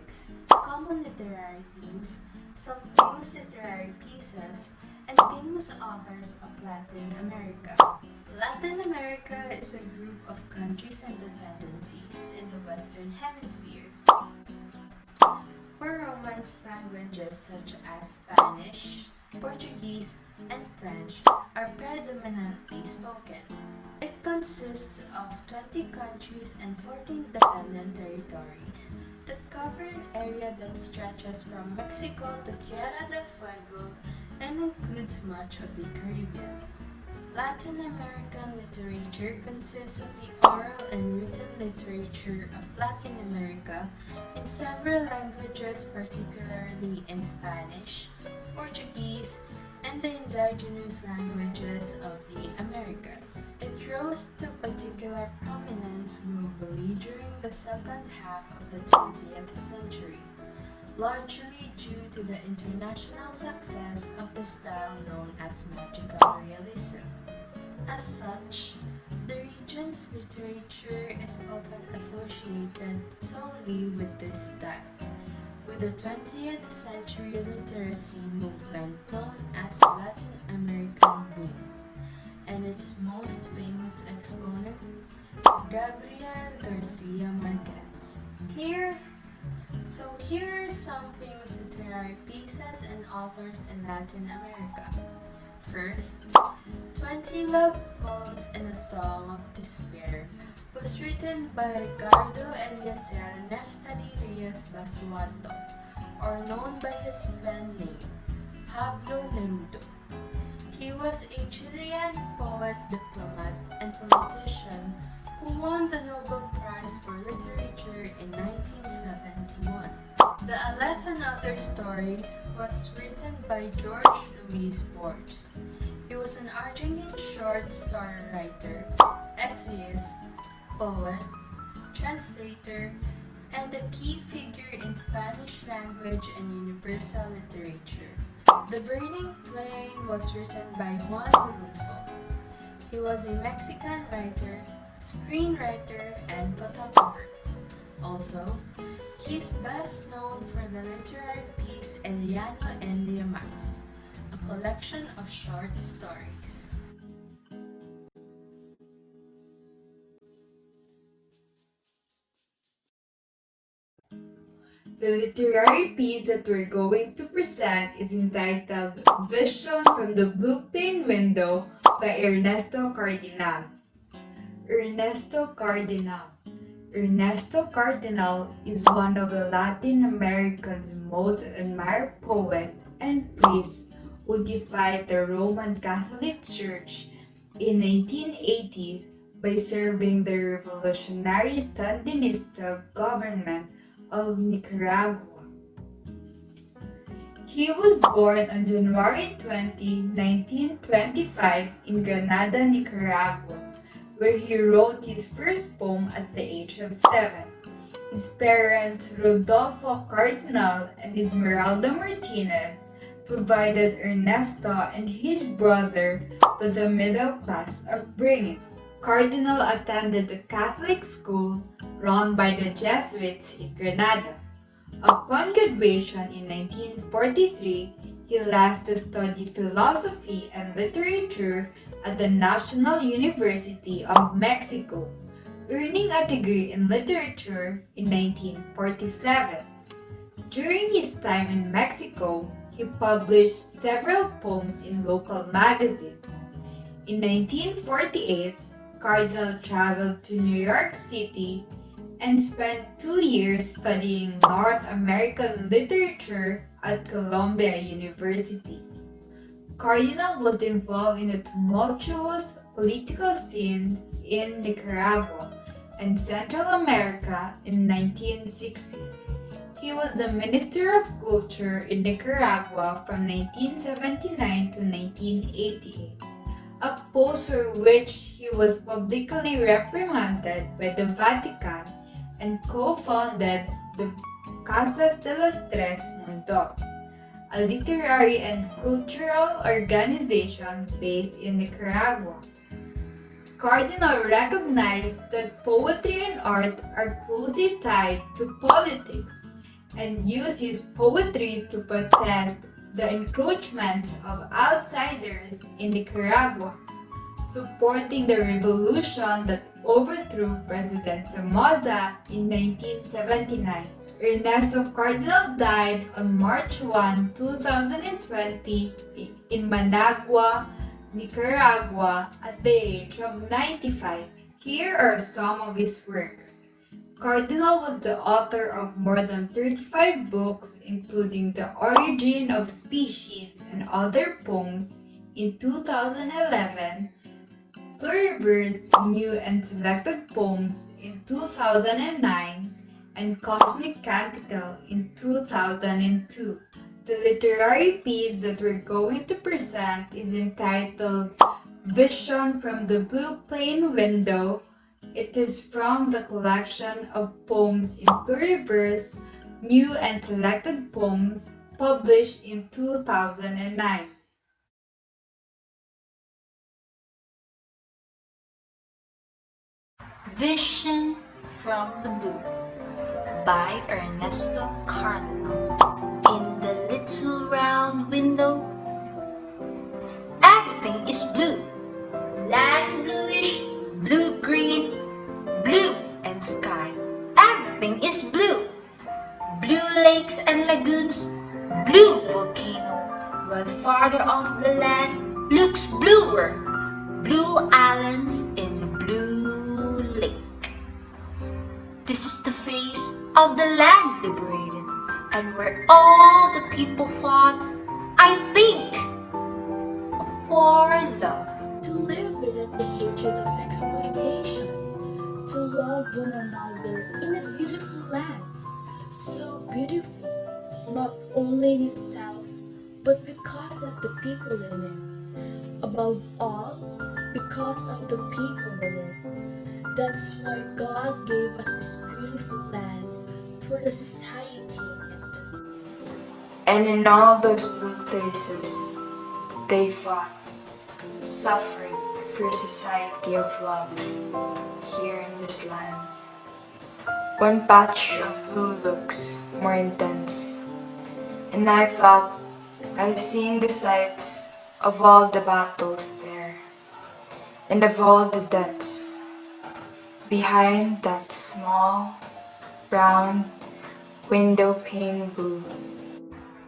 topics, common literary themes, some famous literary pieces, and famous authors of Latin America. Latin America is a group of countries and dependencies in the Western Hemisphere, where Romance languages such as Spanish, Portuguese, and French are predominantly spoken. It consists of 20 countries and 14 dependent territories that cover an area that stretches from Mexico to Tierra del Fuego and includes much of the Caribbean. Latin American literature consists of the oral and written literature of Latin America in several languages, particularly in Spanish, Portuguese, and the indigenous languages of the Americas. It rose to particular prominence globally during the second half of the 20th century, largely due to the international success of the style known as magical realism. As such, the region's literature is often associated solely with this style, with the 20th century literacy movement known as Latin American Boom, and its most famous exponent, Gabriel Garcia Marquez. Here are some famous literary pieces and authors in Latin America. First, 20 Love Poems and a Song of Despair was written by Ricardo Eliezer Neftali Reyes Basualdo, or known by his pen name, Pablo Neruda. He was a Chilean poet, diplomat, and politician who won the Nobel Prize for Literature in 1971. The 11 Other Stories was written by George Luis Borges. He was an Argentine short story writer, essayist, poet, translator, and a key figure in Spanish language and universal literature. The Burning Plain was written by Juan Rulfo. He was a Mexican writer, screenwriter, and photographer. Also, he is best known for the literary piece El Llano en Llamas, a collection of short stories. The literary piece that we're going to present is entitled Vision from the Blue PlaneWindow by Ernesto Cardenal. Ernesto Cardenal. Ernesto Cardenal is one of the Latin America's most admired poet and priest who defied the Roman Catholic Church in 1980s by serving the revolutionary Sandinista government of Nicaragua. He was born on January 20, 1925 in Granada, Nicaragua, where he wrote his first poem at the age of 7. His parents, Rodolfo Cardinal and Esmeralda Martinez, provided Ernesto and his brother with a middle-class upbringing. Cardinal attended a Catholic school run by the Jesuits in Granada. Upon graduation in 1943, he left to study philosophy and literature at the National University of Mexico, earning a degree in literature in 1947. During his time in Mexico, he published several poems in local magazines. In 1948, Cardinal traveled to New York City and spent 2 years studying North American literature at Columbia University. Cardinal was involved in the tumultuous political scene in Nicaragua and Central America in the 1960s. He was the Minister of Culture in Nicaragua from 1979 to 1988, a post for which he was publicly reprimanded by the Vatican and co-founded the Casas de los Tres Mundos, a literary and cultural organization based in Nicaragua. Cardinal recognized that poetry and art are closely tied to politics and used his poetry to protest the encroachments of outsiders in Nicaragua, supporting the revolution that overthrew President Somoza in 1979. Ernesto Cardenal died on March 1, 2020 in Managua, Nicaragua at the age of 95. Here are some of his works. Cardenal was the author of more than 35 books, including The Origin of Species and Other Poems in 2011, Pluriverse New and Selected Poems in 2009, and Cosmic Canticle in 2002. The literary piece that we're going to present is entitled Vision from the Blue PlaneWindow. It is from the collection of poems in Pluriverse New and Selected Poems published in 2009. Vision from the Blue by Ernesto Cardenal. In the little round window, everything is blue. Land bluish, blue-green, blue and sky. Everything is blue. Blue lakes and lagoons, blue volcano. While farther off the land looks bluer. Blue islands in the blue lake. This is the face of the land liberated, and where all the people fought, I think, for love. To live without the hatred of exploitation, to love one another in a beautiful land, so beautiful, not only in itself, but because of the people in it. Above all, because of the people in it. That's why God gave us this beautiful land for the society in it. And in all those blue places, they fought, suffering for a society of love here in this land. One patch of blue looks more intense, and I felt I was seeing the sights of all the battles there, and of all the deaths behind that small, round window pane blue.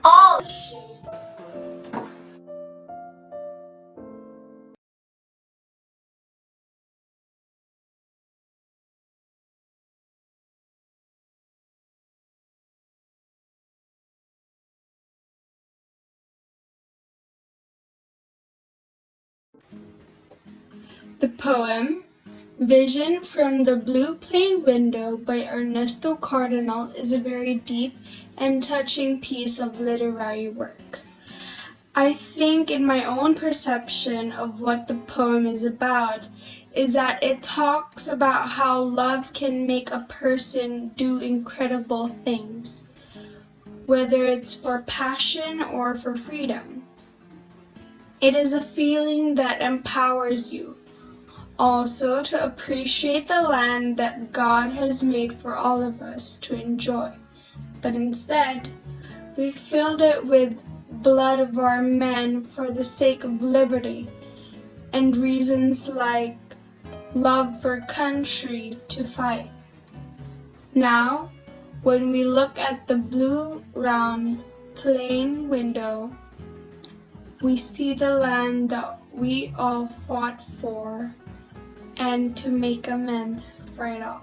All shades. The poem Vision from the Blue PlaneWindow by Ernesto Cardenal is a very deep and touching piece of literary work. I think in my own perception of what the poem is about is that it talks about how love can make a person do incredible things, whether it's for passion or for freedom. It is a feeling that empowers you. Also, to appreciate the land that God has made for all of us to enjoy. But instead, we filled it with blood of our men for the sake of liberty and reasons like love for country to fight. Now, when we look at the blue round plane window, we see the land that we all fought for and to make amends for it all.